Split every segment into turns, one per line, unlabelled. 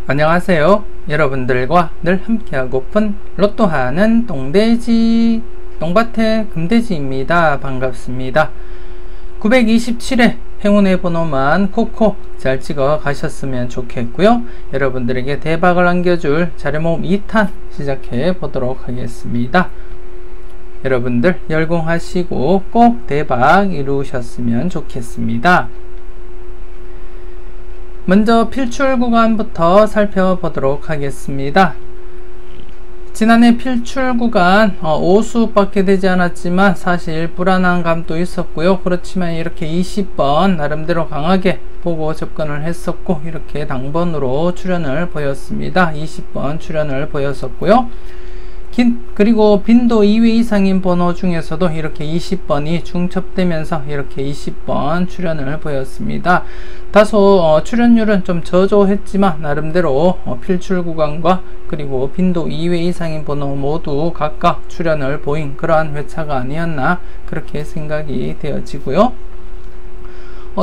안녕하세요. 여러분들과 늘 함께하고픈 로또 하는 똥돼지 똥밭의 금돼지입니다. 반갑습니다. 927회 행운의 번호만 콕콕 잘 찍어 가셨으면 좋겠고요. 여러분들에게 대박을 안겨줄 자료모음 2탄 시작해 보도록 하겠습니다. 여러분들 열공하시고 꼭 대박 이루셨으면 좋겠습니다. 먼저 필출 구간부터 살펴보도록 하겠습니다. 지난해 필출 구간 5수밖에 되지 않았지만 사실 불안한 감도 있었고요. 그렇지만 이렇게 20번 나름대로 강하게 보고 접근을 했었고, 이렇게 당번으로 출현을 보였습니다. 20번 출현을 보였었고요. 그리고 빈도 2회 이상인 번호 중에서도 이렇게 20번이 중첩되면서 이렇게 20번 출현을 보였습니다. 다소 출현율은 좀 저조했지만 나름대로 필출 구간과 그리고 빈도 2회 이상인 번호 모두 각각 출현을 보인 그러한 회차가 아니었나 그렇게 생각이 되어지고요.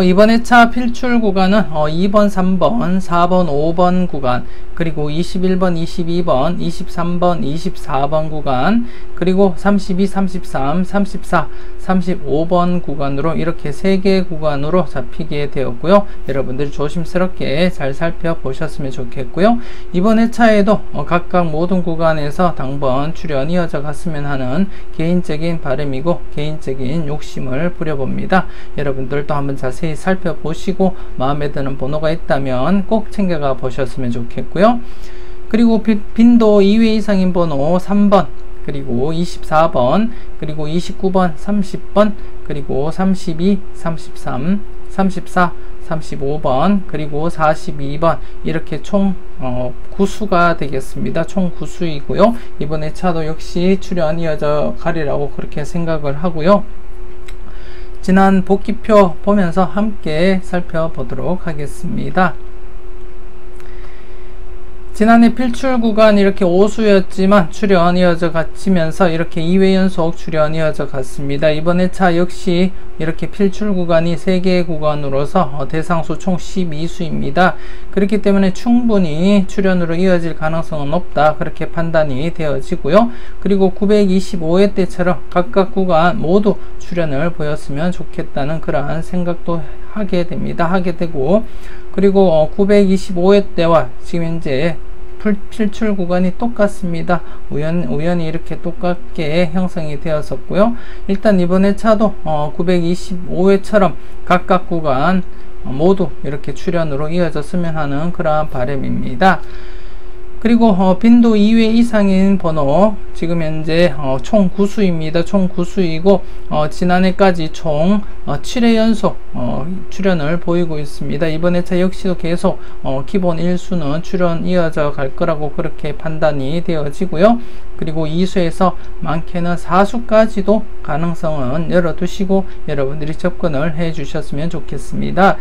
이번 회차 필출 구간은 2번, 3번, 4번, 5번 구간, 그리고 21번, 22번, 23번, 24번 구간, 그리고 32, 33, 34, 35번 구간으로 이렇게 3개 구간으로 잡히게 되었고요. 여러분들이 조심스럽게 잘 살펴보셨으면 좋겠고요. 이번 회차에도 각각 모든 구간에서 당번 출현 이어져 갔으면 하는 개인적인 바람이고 개인적인 욕심을 부려봅니다. 여러분들도 한번 자세히 살펴보시고 마음에 드는 번호가 있다면 꼭 챙겨가 보셨으면 좋겠고요. 그리고 빈도 2회 이상인 번호 3번, 그리고 24번, 그리고 29번, 30번, 그리고 32, 33, 34, 35번, 그리고 42번, 이렇게 총 9수가 되겠습니다. 총 9수이고요. 이번 회차도 역시 출현 이어져 가리라고 그렇게 생각을 하고요. 지난 복귀표 보면서 함께 살펴보도록 하겠습니다. 지난해 필출 구간 이렇게 5수였지만 출현 이어져 갔으면서 이렇게 2회 연속 출현 이어져 갔습니다. 이번 회차 역시 이렇게 필출 구간이 3개의 구간으로서 대상수 총 12수입니다. 그렇기 때문에 충분히 출현으로 이어질 가능성은 높다 그렇게 판단이 되어지고요. 그리고 925회 때처럼 각각 구간 모두 출현을 보였으면 좋겠다는 그러한 생각도 하게 됩니다. 하게 되고, 그리고 925회 때와 지금 현재 필출 구간이 똑같습니다. 우연히 이렇게 똑같게 형성이 되었었고요. 일단 이번 회차도 925회처럼 각각 구간 모두 이렇게 출현으로 이어졌으면 하는 그러한 바람입니다. 그리고 빈도 2회 이상인 번호 지금 현재 총 9수입니다. 총 9수이고 지난해까지 총 7회 연속 출현을 보이고 있습니다. 이번 회차 역시도 계속 기본 1수는 출현 이어져 갈 거라고 그렇게 판단이 되어지고요. 그리고 2수에서 많게는 4수까지도 가능성은 열어두시고 여러분들이 접근을 해 주셨으면 좋겠습니다.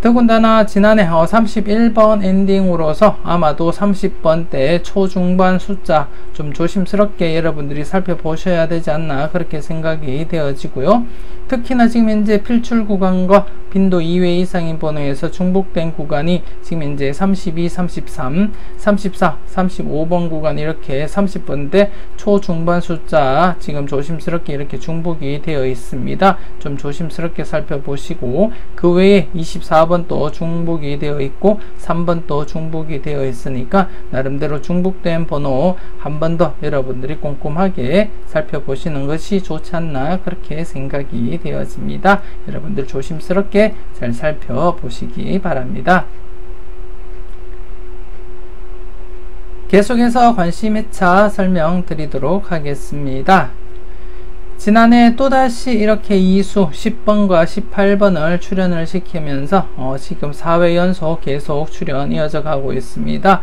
더군다나 지난해 31번 엔딩으로서 아마도 30번대 초중반 숫자 좀 조심스럽게 여러분들이 살펴보셔야 되지 않나 그렇게 생각이 되어지고요. 특히나 지금 현재 필출 구간과 빈도 2회 이상인 번호에서 중복된 구간이 지금 현재 32, 33, 34, 35번 구간 이렇게 30번대 초중반 숫자 지금 조심스럽게 이렇게 중복이 되어 있습니다. 좀 조심스럽게 살펴보시고, 그 외에 24번도 중복이 되어 있고 3번도 중복이 되어 있으니까 나름대로 중복된 번호 한 번 더 여러분들이 꼼꼼하게 살펴보시는 것이 좋지 않나 그렇게 생각이 되어집니다. 여러분들 조심스럽게 잘 살펴보시기 바랍니다. 계속해서 관심 회차 설명드리도록 하겠습니다. 지난해 또다시 이렇게 2수 10번과 18번을 출현을 시키면서 지금 4회 연속 계속 출현 이어져 가고 있습니다.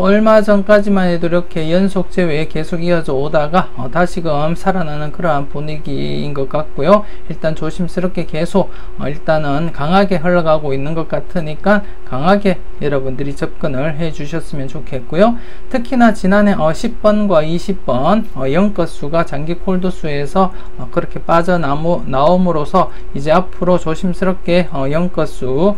얼마 전까지만 해도 이렇게 연속 제외 계속 이어져 오다가 다시금 살아나는 그러한 분위기인 것 같고요. 일단 조심스럽게 계속 일단은 강하게 흘러가고 있는 것 같으니까 강하게 여러분들이 접근을 해 주셨으면 좋겠고요. 특히나 지난해 10번과 20번 영껏수가 장기 콜드수 오수에서 그렇게 빠져나옴으로써 이제 앞으로 조심스럽게 0건수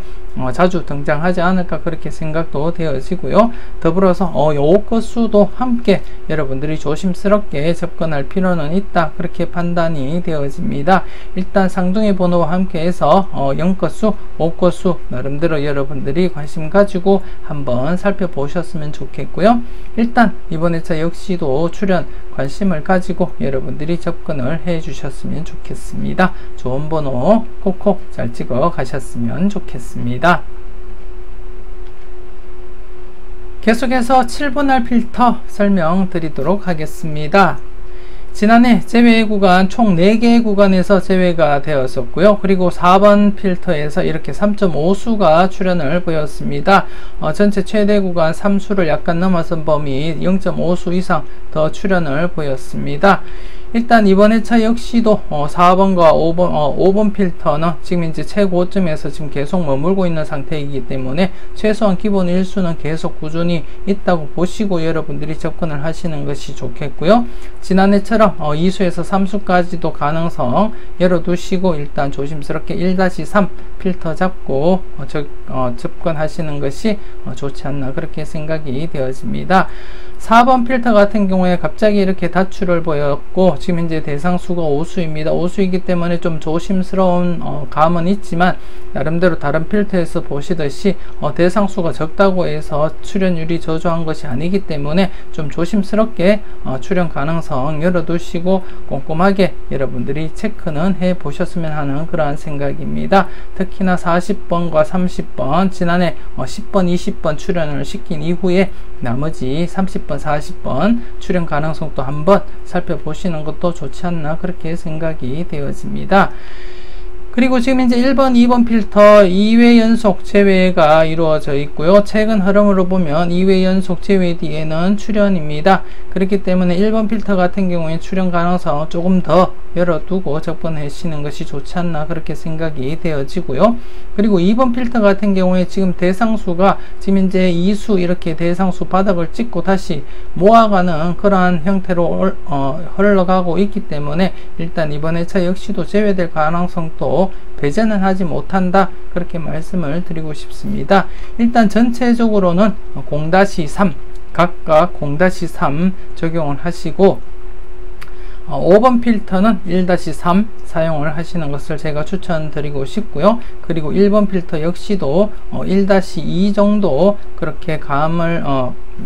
자주 등장하지 않을까 그렇게 생각도 되어지고요. 더불어서 요 건수도 함께 여러분들이 조심스럽게 접근할 필요는 있다 그렇게 판단이 되어집니다. 일단 쌍둥이 번호와 함께 해서 0건수, 5건수 나름대로 여러분들이 관심 가지고 한번 살펴보셨으면 좋겠고요. 일단 이번 회차 역시도 출연 관심을 가지고 여러분들이 접근을 해 주셨으면 좋겠습니다. 좋은 번호 콕콕 잘 찍어 가셨으면 좋겠습니다. 계속해서 7분할 필터 설명드리도록 하겠습니다. 지난해 제외 구간 총 4개의 구간에서 제외가 되었었고요. 그리고 4번 필터에서 이렇게 3.5수가 출현을 보였습니다. 전체 최대 구간 3수를 약간 넘어선 범위 0.5수 이상 더 출현을 보였습니다. 일단 이번 회차 역시도 4번과 5번 필터는 지금 이제 최고점에서 지금 계속 머물고 있는 상태이기 때문에 최소한 기본 일수는 계속 꾸준히 있다고 보시고 여러분들이 접근을 하시는 것이 좋겠고요. 지난해처럼 2수에서 3수까지도 가능성 열어두시고 일단 조심스럽게 1-3 필터 잡고 접근하시는 것이 좋지 않나 그렇게 생각이 되어집니다. 4번 필터 같은 경우에 갑자기 이렇게 다출을 보였고 지금 현재 대상수가 5수입니다. 5수이기 때문에 좀 조심스러운 감은 있지만 나름대로 다른 필터에서 보시듯이 대상수가 적다고 해서 출현율이 저조한 것이 아니기 때문에 좀 조심스럽게 출현 가능성 열어두시고 꼼꼼하게 여러분들이 체크는 해 보셨으면 하는 그러한 생각입니다. 특히나 40번과 30번 지난해 10번 20번 출현을 시킨 이후에 나머지 30번 40번 출현 가능성도 한번 살펴보시는 것도 좋지 않나 그렇게 생각이 되어집니다. 그리고 지금 이제 1번, 2번 필터 2회 연속 제외가 이루어져 있고요. 최근 흐름으로 보면 2회 연속 제외 뒤에는 출현입니다. 그렇기 때문에 1번 필터 같은 경우에 출현 가능성 조금 더 열어두고 접근하시는 것이 좋지 않나 그렇게 생각이 되어지고요. 그리고 2번 필터 같은 경우에 지금 대상수가 지금 이제 2수 이렇게 대상수 바닥을 찍고 다시 모아가는 그러한 형태로 흘러가고 있기 때문에 일단 이번 회차 역시도 제외될 가능성도 배제는 하지 못한다 그렇게 말씀을 드리고 싶습니다. 일단 전체적으로는 0-3 각각 0-3 적용을 하시고 5번 필터는 1-3 사용을 하시는 것을 제가 추천드리고 싶고요. 그리고 1번 필터 역시도 1-2 정도 그렇게 감을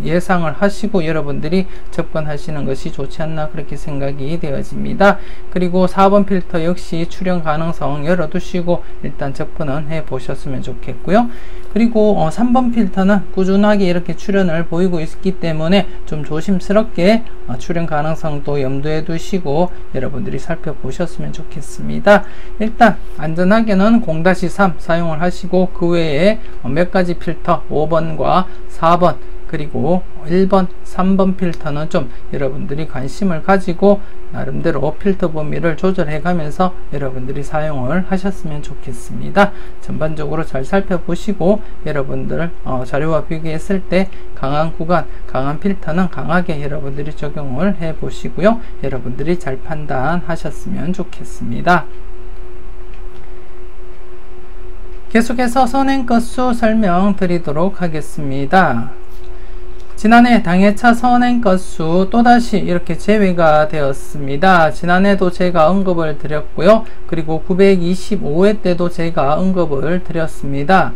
예상을 하시고 여러분들이 접근하시는 것이 좋지 않나 그렇게 생각이 되어집니다. 그리고 4번 필터 역시 출현 가능성 열어두시고 일단 접근은 해 보셨으면 좋겠고요. 그리고 3번 필터는 꾸준하게 이렇게 출현을 보이고 있기 때문에 좀 조심스럽게 출현 가능성도 염두에 두시고 여러분들이 살펴보셨으면 좋겠습니다. 일단 안전하게는 0-3 사용을 하시고 그 외에 몇 가지 필터 5번과 4번 그리고 1번, 3번 필터는 좀 여러분들이 관심을 가지고 나름대로 필터 범위를 조절해 가면서 여러분들이 사용을 하셨으면 좋겠습니다. 전반적으로 잘 살펴보시고 여러분들 자료와 비교했을 때 강한 구간, 강한 필터는 강하게 여러분들이 적용을 해 보시고요. 여러분들이 잘 판단하셨으면 좋겠습니다. 계속해서 선행 건수 설명드리도록 하겠습니다. 지난해 당해차 선행 건수 또다시 이렇게 제외가 되었습니다. 지난해도 제가 언급을 드렸고요. 그리고 925회 때도 제가 언급을 드렸습니다.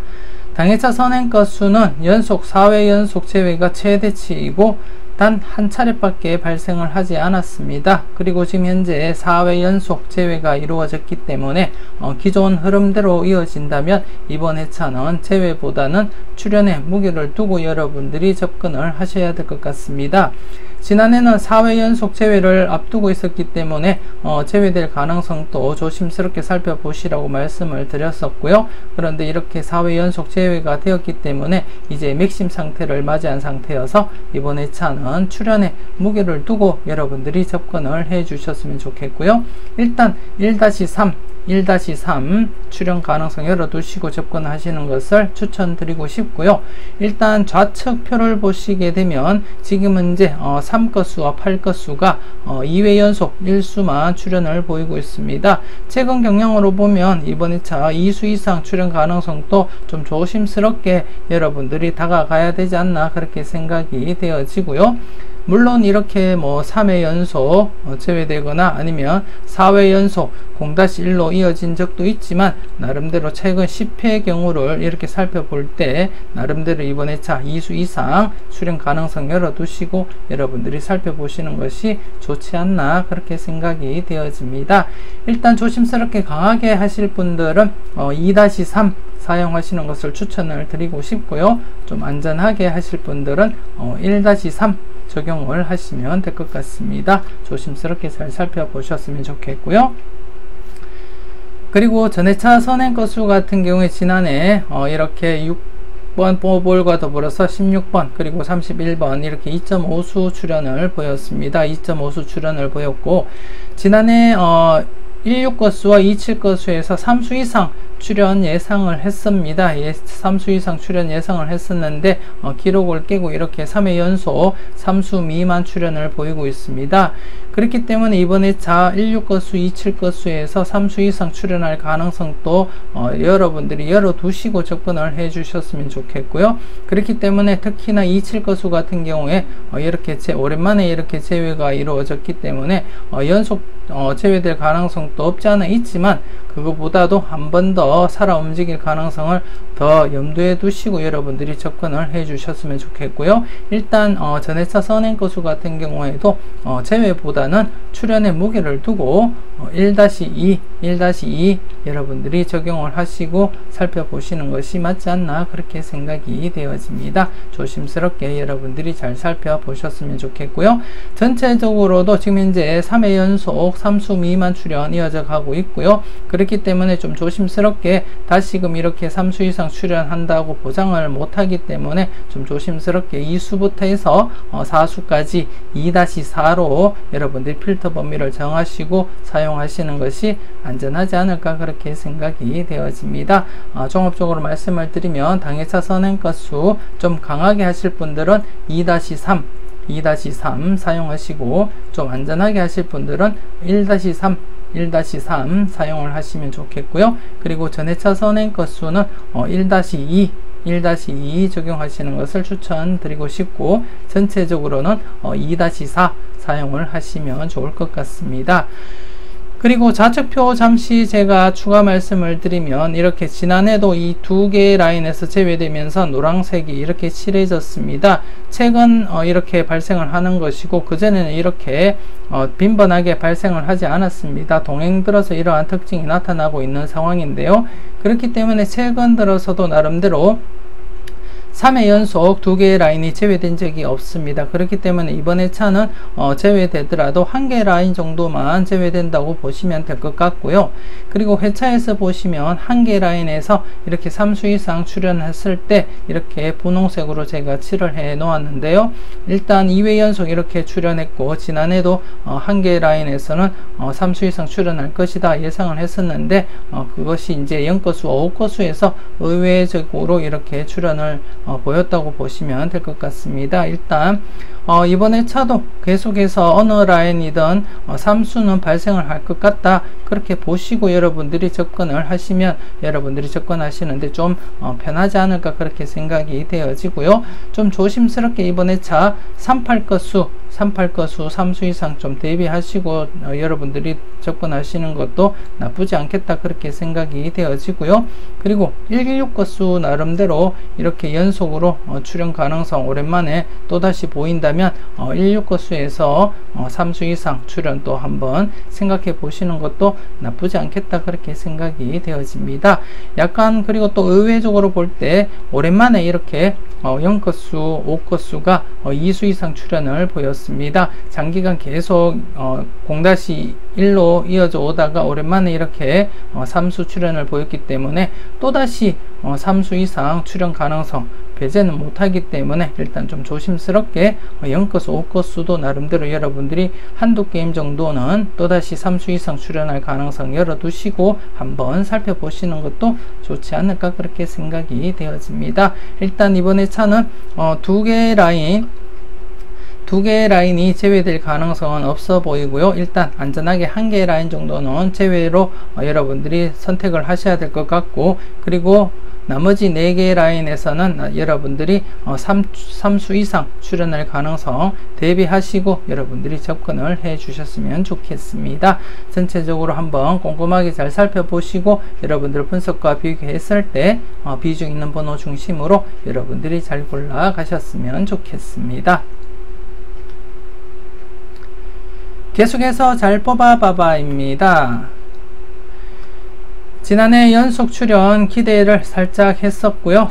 당해차 선행 건수는 연속 4회 연속 제외가 최대치이고 단 한 차례밖에 발생을 하지 않았습니다. 그리고 지금 현재 4회 연속 제외가 이루어졌기 때문에 기존 흐름대로 이어진다면 이번 회차는 제외보다는 출현에 무게를 두고 여러분들이 접근을 하셔야 될 것 같습니다. 지난해는 4회 연속 제외를 앞두고 있었기 때문에 제외될 가능성도 조심스럽게 살펴보시라고 말씀을 드렸었고요. 그런데 이렇게 4회 연속 제외가 되었기 때문에 이제 맥심 상태를 맞이한 상태여서 이번 회차는 출현에 무게를 두고 여러분들이 접근을 해 주셨으면 좋겠고요. 일단 1-3 1-3 출연 가능성 열어두시고 접근하시는 것을 추천드리고 싶고요. 일단 좌측 표를 보시게 되면 지금 현재 3건수와 8건수가 2회 연속 1수만 출연을 보이고 있습니다. 최근 경향으로 보면 이번 2차 2수 이상 출연 가능성도 좀 조심스럽게 여러분들이 다가가야 되지 않나 그렇게 생각이 되어지고요. 물론 이렇게 3회 연속 제외되거나 아니면 4회 연속 0-1로 이어진 적도 있지만 나름대로 최근 10회 경우를 이렇게 살펴볼 때 나름대로 이번 회차 2수 이상 출연 가능성 열어두시고 여러분들이 살펴보시는 것이 좋지 않나 그렇게 생각이 되어집니다. 일단 조심스럽게 강하게 하실 분들은 2-3 사용하시는 것을 추천을 드리고 싶고요. 좀 안전하게 하실 분들은 1-3 적용을 하시면 될 것 같습니다. 조심스럽게 잘 살펴보셨으면 좋겠고요. 그리고 전회차 선행건수 같은 경우에 지난해 이렇게 6번 볼과 더불어서 16번 그리고 31번 이렇게 2.5수 출연을 보였습니다. 2.5수 출연을 보였고 지난해 16건수와 27건수에서 3수 이상 출연 예상을 했습니다. 3수 이상 출연 예상을 했었는데 기록을 깨고 이렇게 3회 연속 3수 미만 출연을 보이고 있습니다. 그렇기 때문에 이번 회차 16건수, 27건수에서 3수 이상 출연할 가능성도 여러분들이 열어두시고 접근을 해 주셨으면 좋겠고요. 그렇기 때문에 특히나 27건수 같은 경우에 이렇게 오랜만에 이렇게 제외가 이루어졌기 때문에 연속 제외될 가능성도 없지 않아 있지만 그거보다도 한 번 더 살아 움직일 가능성을 더 염두에 두시고 여러분들이 접근을 해 주셨으면 좋겠고요. 일단 전회차 선행건수 같은 경우에도 제외보다는 출연의 무게를 두고 1-2 여러분들이 적용을 하시고 살펴보시는 것이 맞지 않나 그렇게 생각이 되어집니다. 조심스럽게 여러분들이 잘 살펴보셨으면 좋겠고요. 전체적으로도 지금 현재 3회 연속 3수 미만 출연 이어져 가고 있고요. 그렇기 때문에 좀 조심스럽게 다시금 이렇게 3수 이상 출연한다고 보장을 못하기 때문에 좀 조심스럽게 2수부터 해서 4수까지 2-4로 여러분들이 필터 범위를 정하시고 사용하시는 것이 안전하지 않을까 그렇게 생각이 되어집니다. 종합적으로 말씀을 드리면 당해차 선행건수 좀 강하게 하실 분들은 2-3 사용하시고 좀 안전하게 하실 분들은 1-3 사용을 하시면 좋겠고요. 그리고 전회차 선행건수는 1-2 적용하시는 것을 추천드리고 싶고 전체적으로는 2-4 사용을 하시면 좋을 것 같습니다. 그리고 좌측표 잠시 제가 추가 말씀을 드리면 이렇게 지난해도 이 두 개의 라인에서 제외되면서 노란색이 이렇게 칠해졌습니다. 최근 이렇게 발생을 하는 것이고 그전에는 이렇게 빈번하게 발생을 하지 않았습니다. 동행 들어서 이러한 특징이 나타나고 있는 상황인데요. 그렇기 때문에 최근 들어서도 나름대로 3회 연속 2개의 라인이 제외된 적이 없습니다. 그렇기 때문에 이번 회차는 제외되더라도 1개 라인 정도만 제외된다고 보시면 될 것 같고요. 그리고 회차에서 보시면 1개 라인에서 이렇게 3수 이상 출연했을 때 이렇게 분홍색으로 제가 칠을 해 놓았는데요. 일단 2회 연속 이렇게 출연했고 지난해도 1개 라인에서는 3수 이상 출연할 것이다 예상을 했었는데 그것이 이제 0건수와 5건수에서 의외적으로 이렇게 출연을 보였다고 보시면 될 것 같습니다. 일단 이번 회차도 계속해서 어느 라인이든 3수는 발생을 할 것 같다 그렇게 보시고 여러분들이 접근을 하시면 여러분들이 접근하시는데 좀 편하지 않을까 그렇게 생각이 되어지고요. 좀 조심스럽게 이번 회차 38건수 3수 이상 좀 대비하시고 여러분들이 접근하시는 것도 나쁘지 않겠다 그렇게 생각이 되어지고요. 그리고 116건수 나름대로 이렇게 연속으로 출연 가능성 오랜만에 또다시 보인다면 116건수에서 3수 이상 출연 또 한번 생각해 보시는 것도 나쁘지 않겠다 그렇게 생각이 되어집니다. 약간 그리고 또 의외적으로 볼 때 오랜만에 이렇게 0건수, 5건수가 2수 이상 출연을 보였습니다. 장기간 계속 0-1로 이어져 오다가 오랜만에 이렇게 3수 출연을 보였기 때문에 또다시 3수 이상 출연 가능성 배제는 못하기 때문에 일단 좀 조심스럽게 0건수 5건수도 나름대로 여러분들이 한두 게임 정도는 또다시 3수 이상 출연할 가능성 열어두시고 한번 살펴보시는 것도 좋지 않을까 그렇게 생각이 되어집니다. 일단 이번에 차는 두 개의 라인이 제외될 가능성은 없어 보이고요. 일단 안전하게 한 개의 라인 정도는 제외로 여러분들이 선택을 하셔야 될 것 같고, 그리고 나머지 4개의 라인에서는 여러분들이 3수 이상 출연할 가능성 대비하시고 여러분들이 접근을 해 주셨으면 좋겠습니다. 전체적으로 한번 꼼꼼하게 잘 살펴보시고 여러분들 분석과 비교했을 때 비중 있는 번호 중심으로 여러분들이 잘 골라 가셨으면 좋겠습니다. 계속해서 잘 뽑아봐봐입니다. 지난해 연속 출연 기대를 살짝 했었고요.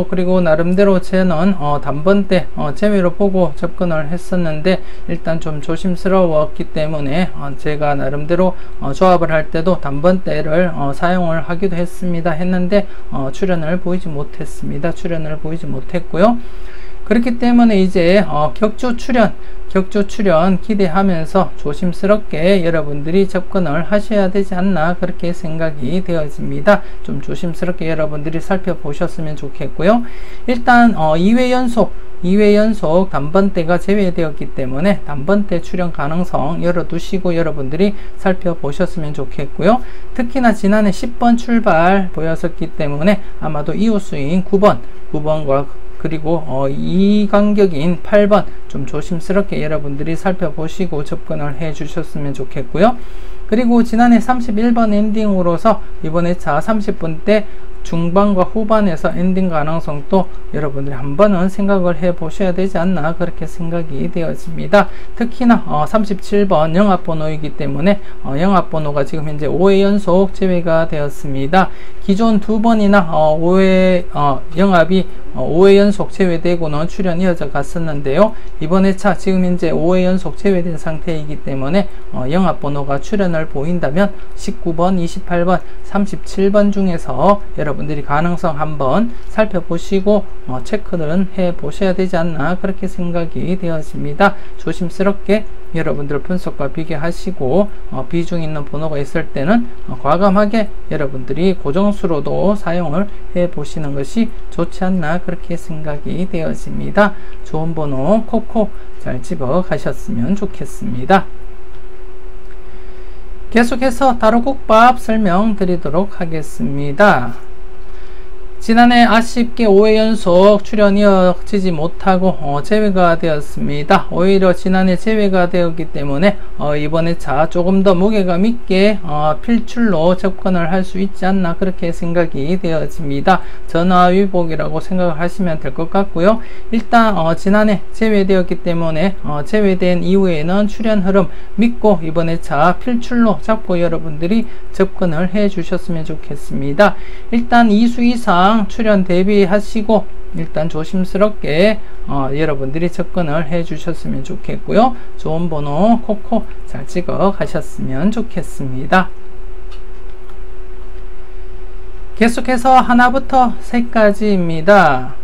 그리고 나름대로 저는 단번대 재미로 보고 접근을 했었는데 일단 좀 조심스러웠기 때문에 제가 나름대로 조합을 할 때도 단번대를 사용을 하기도 했는데 출연을 보이지 못했고요. 그렇기 때문에 이제 격주 출연 기대하면서 조심스럽게 여러분들이 접근을 하셔야 되지 않나 그렇게 생각이 되어집니다. 좀 조심스럽게 여러분들이 살펴보셨으면 좋겠고요. 일단 2회 연속 단번대가 제외되었기 때문에 단번대 출연 가능성 열어두시고 여러분들이 살펴보셨으면 좋겠고요. 특히나 지난해 10번 출발 보였었기 때문에 아마도 이웃수인 9번과 그리고 이 간격인 8번 좀 조심스럽게 여러분들이 살펴보시고 접근을 해 주셨으면 좋겠고요. 그리고 지난해 31번 엔딩으로서 이번에 차 30분대 중반과 후반에서 엔딩 가능성도 여러분들이 한번은 생각을 해 보셔야 되지 않나 그렇게 생각이 되어집니다. 특히나 37번 영합번호이기 때문에 영합번호가 지금 현재 5회 연속 제외가 되었습니다. 기존 2번이나 5회 영합이 5회 연속 제외되고는 출연 이어져 갔었는데요. 이번에 차 지금 현재 5회 연속 제외된 상태이기 때문에 영합번호가 출연을 보인다면 19번, 28번, 37번 중에서 여러분들이 가능성 한번 살펴보시고 체크는 해 보셔야 되지 않나 그렇게 생각이 되어집니다. 조심스럽게 여러분들 분석과 비교하시고 비중 있는 번호가 있을 때는 과감하게 여러분들이 고정수로도 사용을 해 보시는 것이 좋지 않나 그렇게 생각이 되어집니다. 좋은 번호 콕콕 잘 집어 가셨으면 좋겠습니다. 계속해서 다루국밥 설명드리도록 하겠습니다. 지난해 아쉽게 5회 연속 출연 이어지지 못하고 제외가 되었습니다. 오히려 지난해 제외가 되었기 때문에 이번에 차 조금 더 무게감 있게 필출로 접근을 할 수 있지 않나 그렇게 생각이 되어집니다. 전화위복이라고 생각을 하시면 될 것 같고요. 일단 지난해 제외되었기 때문에 제외된 이후에는 출연 흐름 믿고 이번에 차 필출로 잡고 여러분들이 접근을 해 주셨으면 좋겠습니다. 일단 2수 이상 출연 대비하시고 일단 조심스럽게 여러분들이 접근을 해 주셨으면 좋겠고요. 좋은 번호 콕콕 잘 찍어 가셨으면 좋겠습니다. 계속해서 하나부터 10까지입니다.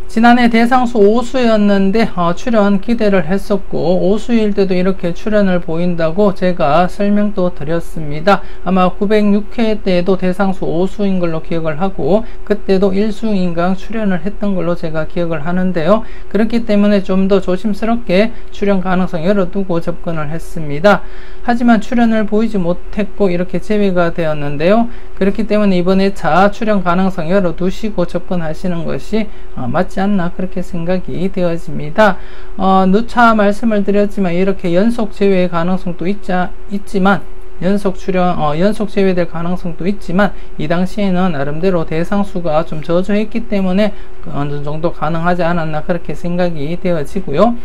지난해 대상수 5수였는데 출연 기대를 했었고 5수일 때도 이렇게 출연을 보인다고 제가 설명도 드렸습니다. 아마 906회 때도 대상수 5수인 걸로 기억을 하고 그때도 1수인강 출연을 했던 걸로 제가 기억을 하는데요. 그렇기 때문에 좀 더 조심스럽게 출연 가능성 열어두고 접근을 했습니다. 하지만 출연을 보이지 못했고 이렇게 제외가 되었는데요. 그렇기 때문에 이번에 차 출연 가능성 열어두시고 접근하시는 것이 맞지 않나 그렇게 생각이 되어집니다. 누차 말씀을 드렸지만 이렇게 연속 제외의 가능성도 있지만 연속 제외될 가능성도 있지만 이 당시에는 나름대로 대상수가 좀 저조했기 때문에 어느 정도 가능하지 않았나 그렇게 생각이 되어지고요.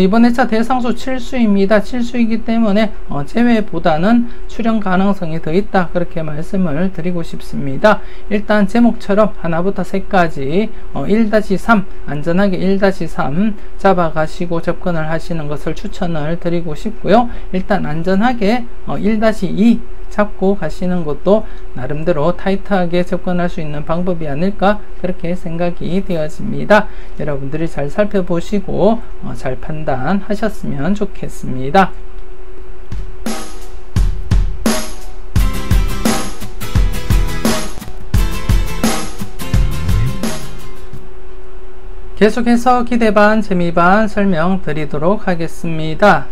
이번에 차 대상수 7수입니다. 7수이기 때문에 제외보다는 출연 가능성이 더 있다 그렇게 말씀을 드리고 싶습니다. 일단 제목처럼 하나부터 10까지 1-3 안전하게 1-3 잡아가시고 접근을 하시는 것을 추천을 드리고 싶고요. 일단 안전하게 1-2 잡고 가시는 것도 나름대로 타이트하게 접근할 수 있는 방법이 아닐까 그렇게 생각이 되어집니다. 여러분들이 잘 살펴보시고 잘 판단하셨으면 좋겠습니다. 계속해서 기대반, 재미반 설명드리도록 하겠습니다.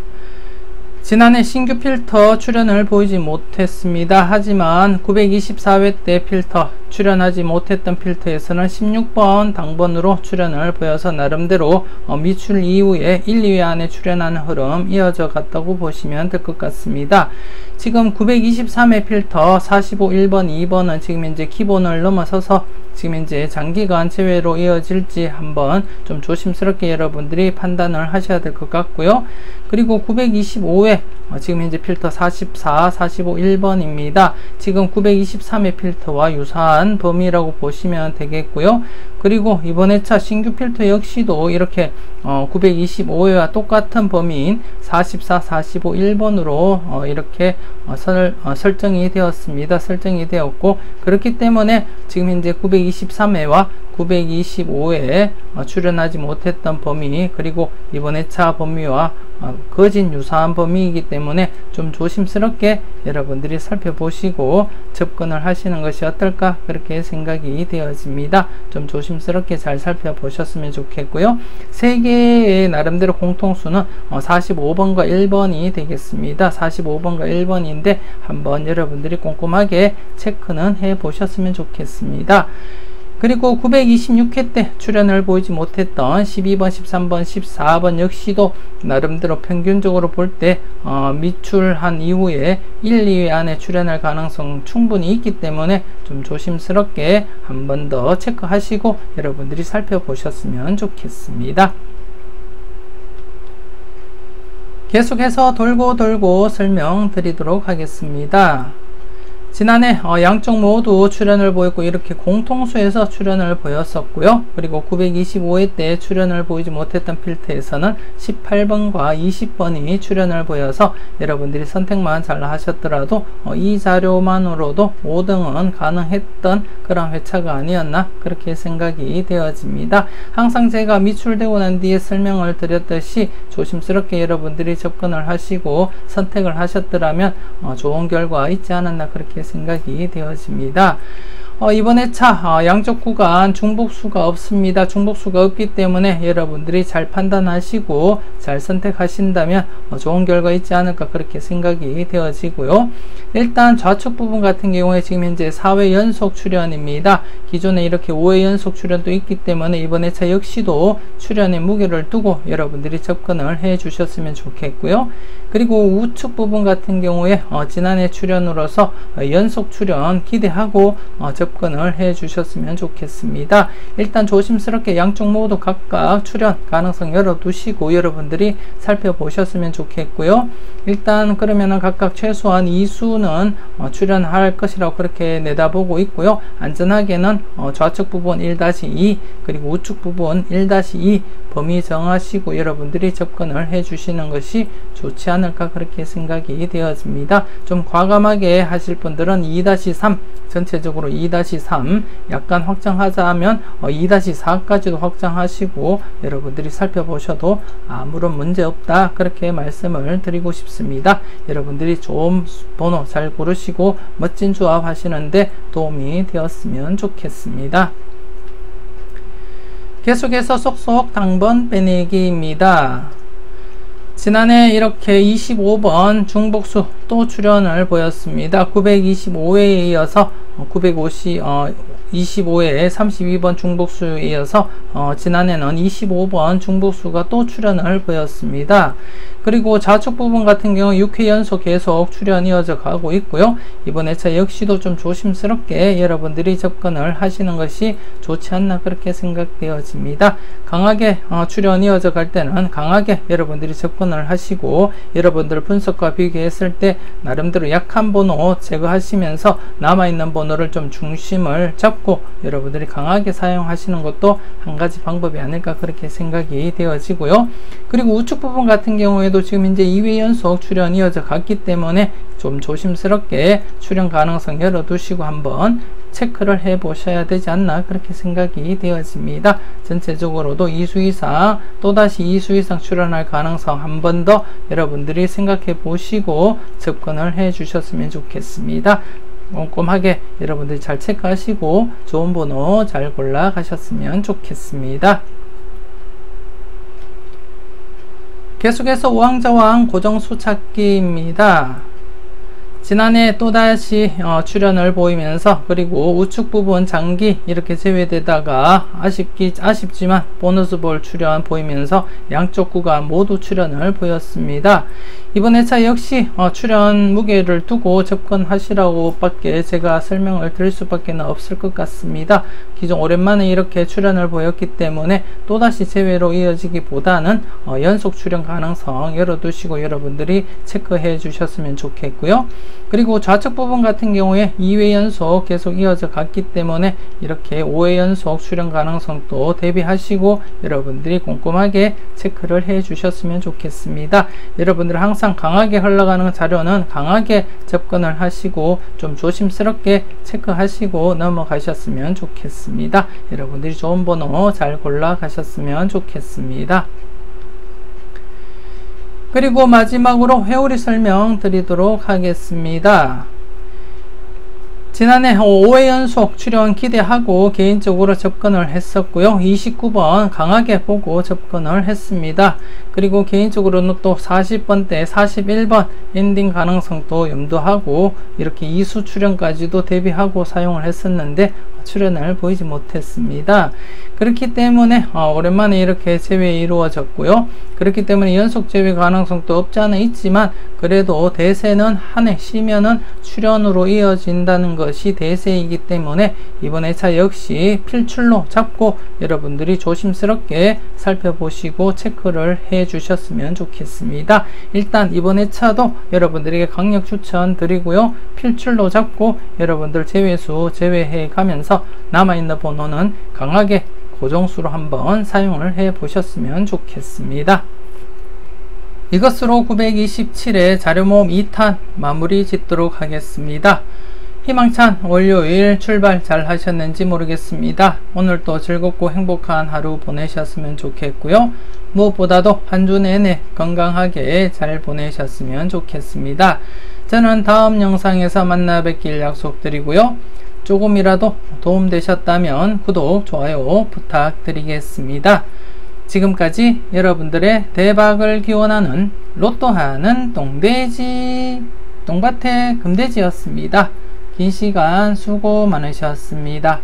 지난해 신규 필터 출연을 보이지 못했습니다. 하지만 924회 때 필터 출연하지 못했던 필터에서는 16번 당번으로 출연을 보여서 나름대로 미출 이후에 1, 2회 안에 출연하는 흐름 이어져 갔다고 보시면 될 것 같습니다. 지금 923회 필터 45, 1번, 2번은 지금 이제 기본을 넘어서서 지금 이제 장기간 제외로 이어질지 한번 좀 조심스럽게 여러분들이 판단을 하셔야 될 것 같고요. 그리고 925회 지금 현재 필터 44, 45, 1번입니다. 지금 923회 필터와 유사한 범위라고 보시면 되겠고요. 그리고 이번 회차 신규 필터 역시도 이렇게 925회와 똑같은 범위인 44, 45, 1번으로 이렇게 설정이 되었습니다. 설정이 되었고, 그렇기 때문에 지금 현재 923회와 925회에 출연하지 못했던 범위, 그리고 이번 회차 범위와 거진 유사한 범위이기 때문에 좀 조심스럽게 여러분들이 살펴보시고 접근을 하시는 것이 어떨까 그렇게 생각이 되어집니다. 좀 조심스럽게 잘 살펴보셨으면 좋겠고요. 세 개의 나름대로 공통수는 45번과 1번이 되겠습니다. 45번과 1번인데 한번 여러분들이 꼼꼼하게 체크는 해 보셨으면 좋겠습니다. 그리고 926회 때 출연을 보이지 못했던 12번, 13번, 14번 역시도 나름대로 평균적으로 볼 때 미출한 이후에 1, 2회 안에 출연할 가능성 충분히 있기 때문에 좀 조심스럽게 한 번 더 체크하시고 여러분들이 살펴보셨으면 좋겠습니다. 계속해서 돌고 설명드리도록 하겠습니다. 지난해 양쪽 모두 출연을 보였고 이렇게 공통수에서 출연을 보였었고요. 그리고 925회 때 출연을 보이지 못했던 필터에서는 18번과 20번이 출연을 보여서 여러분들이 선택만 잘 하셨더라도 이 자료만으로도 5등은 가능했던 그런 회차가 아니었나 그렇게 생각이 되어집니다. 항상 제가 미출되고 난 뒤에 설명을 드렸듯이 조심스럽게 여러분들이 접근을 하시고 선택을 하셨더라면 좋은 결과 있지 않았나 그렇게 생각이 되어집니다. 이번 회차 양쪽 구간 중복수가 없습니다. 중복수가 없기 때문에 여러분들이 잘 판단하시고 잘 선택하신다면 좋은 결과 있지 않을까 그렇게 생각이 되어지고요. 일단 좌측 부분 같은 경우에 지금 현재 4회 연속 출연입니다. 기존에 이렇게 5회 연속 출연도 있기 때문에 이번 회차 역시도 출연에 무게를 두고 여러분들이 접근을 해 주셨으면 좋겠고요. 그리고 우측 부분 같은 경우에 지난해 출연으로서 연속 출연 기대하고 접근을 해 주셨으면 좋겠습니다. 일단 조심스럽게 양쪽 모두 각각 출연 가능성 열어두시고 여러분들이 살펴보셨으면 좋겠고요. 일단 그러면은 각각 최소한 2수는 출연할 것이라고 그렇게 내다보고 있고요. 안전하게는 좌측 부분 1-2 그리고 우측 부분 1-2 범위 정하시고 여러분들이 접근을 해 주시는 것이 좋지 않을까 그렇게 생각이 되어집니다. 좀 과감하게 하실 분들은 2-3 전체적으로 2-3 약간 확장하자 하면 2-4까지도 확장하시고 여러분들이 살펴보셔도 아무런 문제 없다 그렇게 말씀을 드리고 싶습니다. 여러분들이 좋은 번호 잘 고르시고 멋진 조합 하시는데 도움이 되었으면 좋겠습니다. 계속해서 쏙쏙 당번 빼내기입니다. 지난해 이렇게 25번 중복수 또 출연을 보였습니다. 925회에 이어서 25회에 32번 중복수에 이어서 지난해는 25번 중복수가 또 출연을 보였습니다. 그리고 좌측 부분 같은 경우 6회 연속 계속 출연이 이어져 가고 있고요. 이번 회차 역시도 좀 조심스럽게 여러분들이 접근을 하시는 것이 좋지 않나 그렇게 생각되어집니다. 강하게 출연이 이어져 갈 때는 강하게 여러분들이 접근을 하시고 여러분들 분석과 비교했을 때 나름대로 약한 번호 제거하시면서 남아있는 번호를 좀 중심을 잡고 잡고 여러분들이 강하게 사용하시는 것도 한 가지 방법이 아닐까 그렇게 생각이 되어지고요. 그리고 우측 부분 같은 경우에도 지금 이제 2회 연속 출현 이어져 갔기 때문에 좀 조심스럽게 출현 가능성 열어두시고 한번 체크를 해 보셔야 되지 않나 그렇게 생각이 되어집니다. 전체적으로도 2수 이상 또다시 2수 이상 출현할 가능성 한 번 더 여러분들이 생각해 보시고 접근을 해 주셨으면 좋겠습니다. 꼼꼼하게 여러분들이 잘 체크하시고 좋은 번호 잘 골라 가셨으면 좋겠습니다. 계속해서 우왕좌왕 고정수 찾기입니다. 지난해 또다시 출현을 보이면서 그리고 우측 부분 장기 이렇게 제외되다가 아쉽지만 보너스볼 출현 보이면서 양쪽 구간 모두 출현을 보였습니다. 이번 회차 역시 출현 무게를 두고 접근하시라고 밖에 제가 설명을 드릴 수밖에 없을 것 같습니다. 기존 오랜만에 이렇게 출현을 보였기 때문에 또다시 제외로 이어지기보다는 연속 출현 가능성 열어두시고 여러분들이 체크해 주셨으면 좋겠고요. 그리고 좌측 부분 같은 경우에 2회 연속 계속 이어져 갔기 때문에 이렇게 5회 연속 출현 가능성도 대비하시고 여러분들이 꼼꼼하게 체크를 해 주셨으면 좋겠습니다. 여러분들 항상 강하게 흘러가는 자료는 강하게 접근을 하시고 좀 조심스럽게 체크하시고 넘어가셨으면 좋겠습니다. 여러분들이 좋은 번호 잘 골라 가셨으면 좋겠습니다. 그리고 마지막으로 회오리 설명 드리도록 하겠습니다. 지난해 5회 연속 출현 기대하고 개인적으로 접근을 했었고요. 29번 강하게 보고 접근을 했습니다. 그리고 개인적으로는 또 40번대 41번 엔딩 가능성도 염두하고 이렇게 2수 출현까지도 대비하고 사용을 했었는데 출현을 보이지 못했습니다. 그렇기 때문에 오랜만에 이렇게 제외 이루어졌고요. 그렇기 때문에 연속 제외 가능성도 없지 않아 있지만 그래도 대세는 한 해 쉬면은 출현으로 이어진다는 것이 대세이기 때문에 이번 회차 역시 필출로 잡고 여러분들이 조심스럽게 살펴보시고 체크를 해 주셨으면 좋겠습니다. 일단 이번 회차도 여러분들에게 강력 추천 드리고요. 필출로 잡고 여러분들 제외수 제외해 가면서 남아있는 번호는 강하게 고정수로 한번 사용을 해 보셨으면 좋겠습니다. 이것으로 927회 자료모음 2탄 마무리 짓도록 하겠습니다. 희망찬 월요일 출발 잘 하셨는지 모르겠습니다. 오늘도 즐겁고 행복한 하루 보내셨으면 좋겠고요. 무엇보다도 한 주 내내 건강하게 잘 보내셨으면 좋겠습니다. 저는 다음 영상에서 만나 뵙길 약속드리고요. 조금이라도 도움되셨다면 구독, 좋아요 부탁드리겠습니다. 지금까지 여러분들의 대박을 기원하는 로또하는 똥돼지 똥밭의 금돼지였습니다. 긴 시간 수고 많으셨습니다.